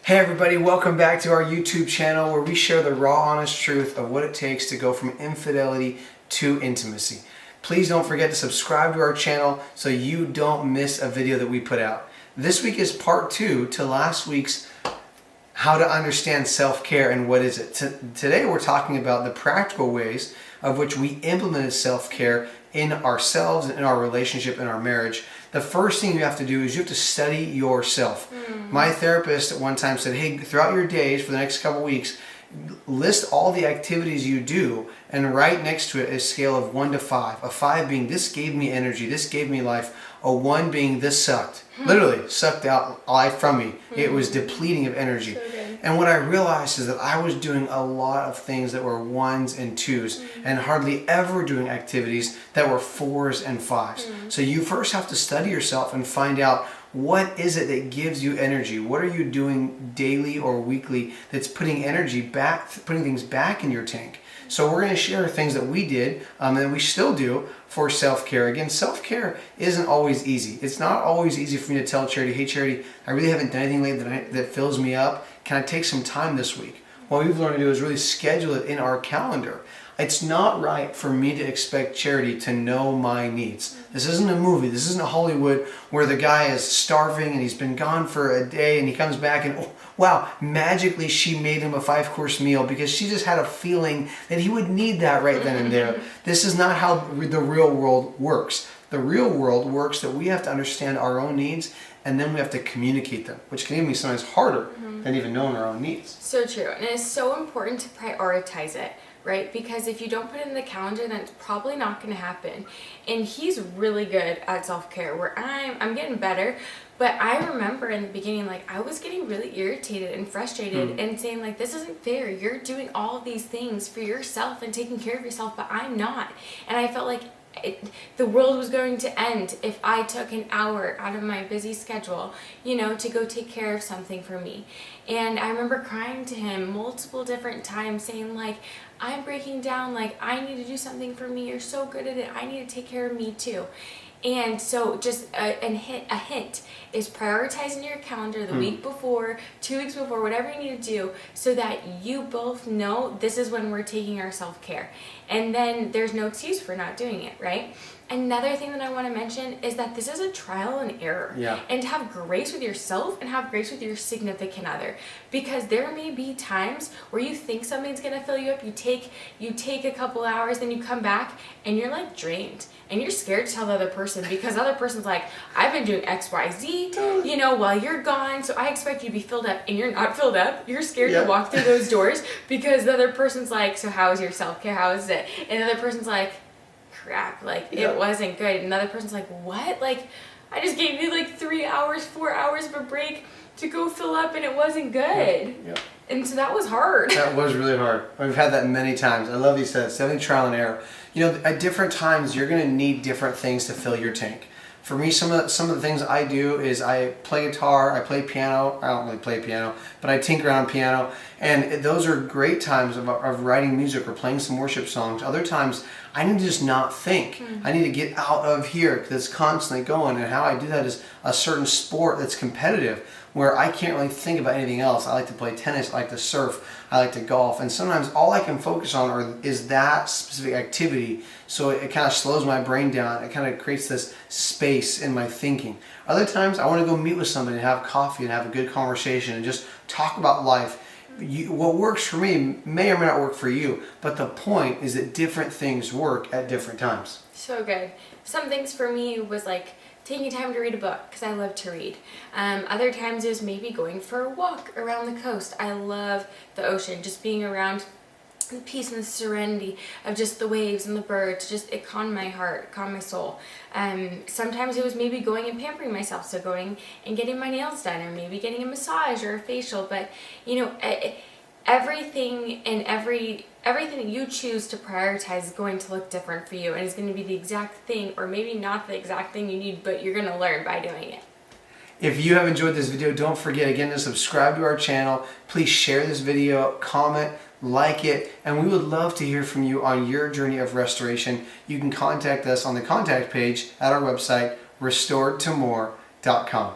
Hey everybody, welcome back to our YouTube channel where we share the raw, honest truth of what it takes to go from infidelity to intimacy. Please don't forget to subscribe to our channel so you don't miss a video that we put out. This week is part 2 to last week's how to understand self-care and what is it. Today we're talking about the practical ways of which we implemented self-care in ourselves, in our relationship, in our marriage. The first thing you have to do is you have to study yourself. My therapist at one time said, hey, throughout your days for the next couple weeks, list all the activities you do and write next to it a scale of 1 to 5. A 5 being this gave me energy, this gave me life. A 1 being this sucked. Literally sucked out life from me. It was depleting of energy. And what I realized is that I was doing a lot of things that were 1s and 2s and hardly ever doing activities that were 4s and 5s. So you first have to study yourself and find out what is it that gives you energy? What are you doing daily or weekly that's putting energy back, putting things back in your tank? So we're going to share things that we did and we still do for self-care. Again, self-care isn't always easy. It's not always easy for me to tell Charity, hey Charity, I really haven't done anything lately that fills me up. Can I take some time this week? What we've learned to do is really schedule it in our calendar. It's not right for me to expect Charity to know my needs. This isn't a movie. This isn't Hollywood where the guy is starving and he's been gone for a day and he comes back and, oh, wow, magically she made him a 5-course meal because she just had a feeling that he would need that right then and there. This is not how the real world works. The real world works that we have to understand our own needs and then we have to communicate them, which can even be sometimes harder than even knowing our own needs. So true. And it's so important to prioritize it, right? Because if you don't put it in the calendar, then it's probably not going to happen. And he's really good at self-care, where I'm getting better. But I remember in the beginning, like, I was getting really irritated and frustrated and saying, like, this isn't fair. You're doing all of these things for yourself and taking care of yourself, but I'm not. And I felt like the world was going to end if I took an hour out of my busy schedule, to go take care of something for me. And I remember crying to him multiple different times saying, like, I'm breaking down, like, I need to do something for me. You're so good at it. I need to take care of me too. And so just a hint is prioritizing your calendar the week before, 2 weeks before, whatever you need to do, so that you both know this is when we're taking our self-care. And then there's no excuse for not doing it, right? Another thing that I want to mention is that this is a trial and error. And to have grace with yourself and have grace with your significant other. Because there may be times where you think something's going to fill you up. You take a couple hours, then you come back and you're like drained. And you're scared to tell the other person because the other person's like, I've been doing X, Y, Z, while you're gone. So I expect you to be filled up and you're not filled up. You're scared to walk through those doors because the other person's like, so how is your self-care? How is it? And the other person's like, crap, like it wasn't good. And another person's like, what? Like, I just gave you like 3 hours, 4 hours of a break to go fill up and it wasn't good. And so that was hard. That was really hard. We've had that many times. I love these said, definitely trial and error. At different times you're going to need different things to fill your tank. For me, some of the things I do is I play guitar, I play piano. I don't really play piano, but I tinker on piano. And those are great times of writing music or playing some worship songs. Other times, I need to just not think. I need to get out of here because it's constantly going. And how I do that is a certain sport that's competitive where I can't really think about anything else. I like to play tennis, I like to surf, I like to golf. And sometimes all I can focus on is that specific activity. So it kind of slows my brain down. It kind of creates this space in my thinking. Other times I want to go meet with somebody and have coffee and have a good conversation and just talk about life. What works for me may or may not work for you, but the point is that different things work at different times. So good. Some things for me was like taking time to read a book because I love to read. Other times is maybe going for a walk around the coast. I love the ocean, just being around the peace and the serenity of just the waves and the birds. It calmed my heart, calmed my soul. Sometimes it was maybe going and pampering myself, so going and getting my nails done or maybe getting a massage or a facial. But everything that you choose to prioritize is going to look different for you and is going to be the exact thing or maybe not the exact thing you need, but you're going to learn by doing it. If you have enjoyed this video, don't forget again to subscribe to our channel. Please share this video, comment, like it, and we would love to hear from you on your journey of restoration. You can contact us on the contact page at our website, restoredtomore.com.